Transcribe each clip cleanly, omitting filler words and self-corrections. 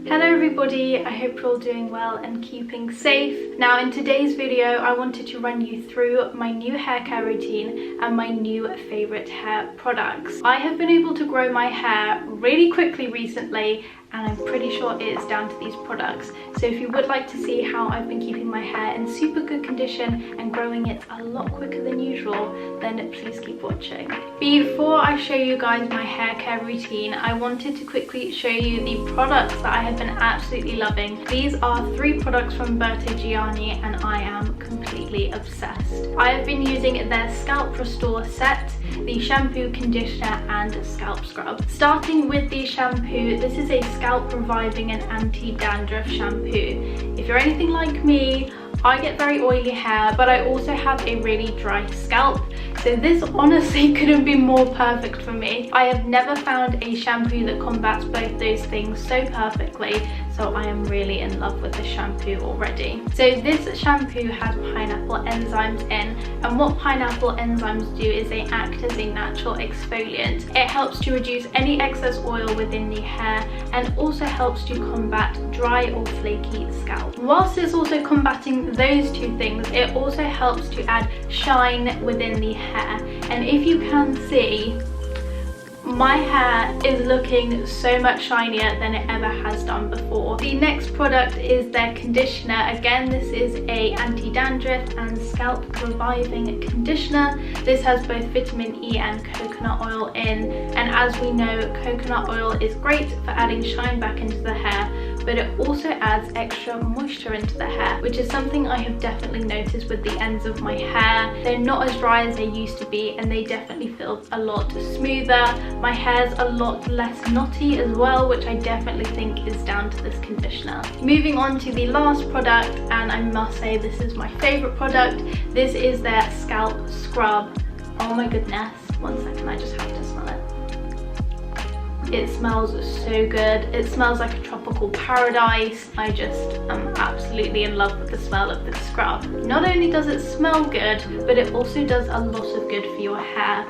Hello everybody, I hope you're all doing well and keeping safe. Now in today's video I wanted to run you through my new hair care routine and my new favourite hair products. I have been able to grow my hair really quickly recently and I'm pretty sure it is down to these products. So if you would like to see how I've been keeping my hair in super good condition and growing it a lot quicker than usual, then please keep watching. Before I show you guys my hair care routine, I wanted to quickly show you the products that I have been absolutely loving. These are 3 products from Bertagiani and I am completely obsessed. I have been using their Scalp Restore set, the shampoo, conditioner and scalp scrub. Starting with the shampoo, this is a scalp reviving and anti-dandruff shampoo. If you're anything like me, I get very oily hair, but I also have a really dry scalp. So this honestly couldn't be more perfect for me. I have never found a shampoo that combats both those things so perfectly. So I am really in love with this shampoo already. So this shampoo has pineapple enzymes in, and what pineapple enzymes do is they act as a natural exfoliant. It helps to reduce any excess oil within the hair and also helps to combat dry or flaky scalp. Whilst it's also combating those 2 things, it also helps to add shine within the hair. And if you can see, my hair is looking so much shinier than it ever has done before. The next product is their conditioner. Again, this is a anti-dandruff and scalp reviving conditioner. This has both vitamin E and coconut oil in, and as we know, coconut oil is great for adding shine back into the hair, but it also adds extra moisture into the hair, which is something I have definitely noticed with the ends of my hair. They're not as dry as they used to be and they definitely feel a lot smoother. My hair's a lot less knotty as well, which I definitely think is down to this conditioner. Moving on to the last product, and I must say this is my favourite product. This is their Scalp Scrub. Oh my goodness, one second, I just have to smell it. It smells so good. It smells like a tropical paradise. I just am absolutely in love with the smell of this scrub. Not only does it smell good, but it also does a lot of good for your hair.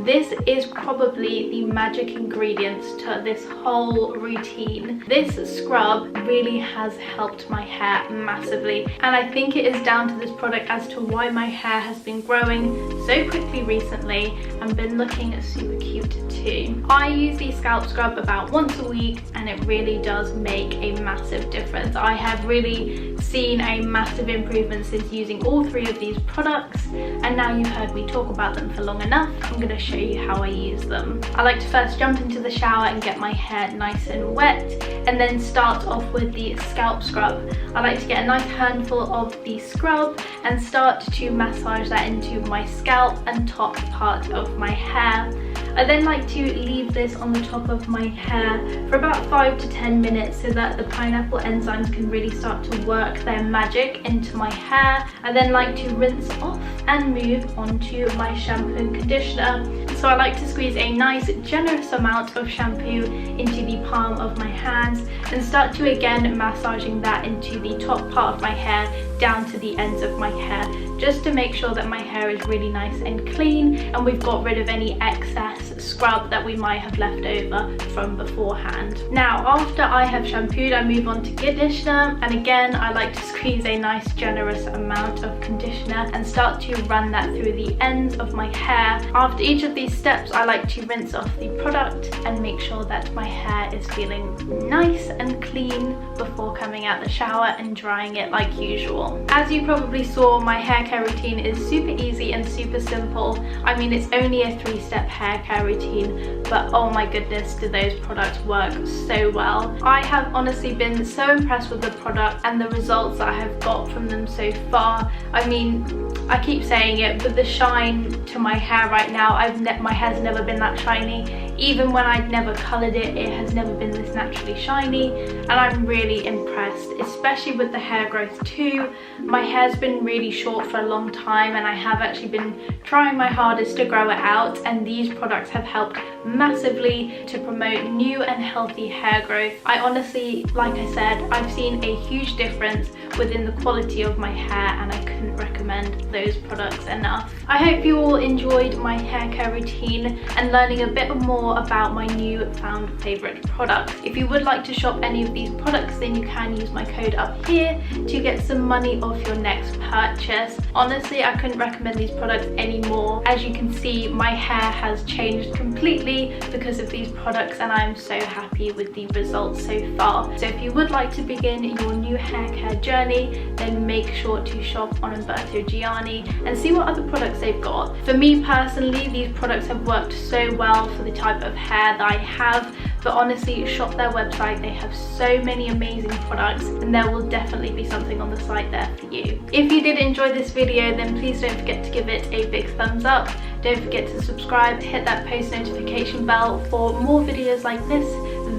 This is probably the magic ingredients to this whole routine. This scrub really has helped my hair massively, and I think it is down to this product as to why my hair has been growing so quickly recently and been looking super cute too. I use the scalp scrub about once a week and it really does make a massive difference. I have really seen a massive improvement since using all 3 of these products, and now you've heard me talk about them for long enough. I'm going to show you how I use them. I like to first jump into the shower and get my hair nice and wet, and then start off with the scalp scrub. I like to get a nice handful of the scrub and start to massage that into my scalp and top part of my hair. I then like to leave this on the top of my hair for about 5 to 10 minutes so that the pineapple enzymes can really start to work their magic into my hair. I then like to rinse off and move on to my shampoo and conditioner. So I like to squeeze a nice generous amount of shampoo into the palm of my hands and start to again massaging that into the top part of my hair down to the ends of my hair, just to make sure that my hair is really nice and clean and we've got rid of any excess scrub that we might have left over from beforehand. Now after I have shampooed, I move on to conditioner, and again I like to squeeze a nice generous amount of conditioner and start to run that through the ends of my hair. After each of these steps I like to rinse off the product and make sure that my hair is feeling nice and clean before coming out the shower and drying it like usual. As you probably saw, my hair care routine is super easy and super simple. I mean, it's only a 3-step hair care routine, but oh my goodness, do those products work so well. I have honestly been so impressed with the product and the results that I have got from them so far. I mean, I keep saying it, but the shine to my hair right now, my hair's never been that shiny. Even when I'd never coloured it, it has never been this naturally shiny, and I'm really impressed, especially with the hair growth too. My hair's been really short for a long time and I have actually been trying my hardest to grow it out, and these products have helped massively to promote new and healthy hair growth. I honestly, like I said, I've seen a huge difference within the quality of my hair, and I couldn't recommend those products enough. I hope you all enjoyed my hair care routine and learning a bit more about my newfound favorite products. If you would like to shop any of these products, then you can use my code up here to get some money off your next purchase. Honestly, I couldn't recommend these products anymore. As you can see, my hair has changed completely because of these products, and I'm so happy with the results so far. So if you would like to begin your new hair care journey, then make sure to shop on Umberto Gianni and see what other products they've got. For me personally, these products have worked so well for the type of hair that I have, but honestly, shop their website. They have so many amazing products, and there will definitely be something on the site there for you. If you did enjoy this video, then please don't forget to give it a big thumbs up. Don't forget to subscribe, hit that post notification bell for more videos like this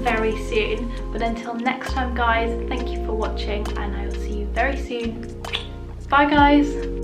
very soon. But until next time guys, thank you for watching, and I will see you very soon. Bye guys.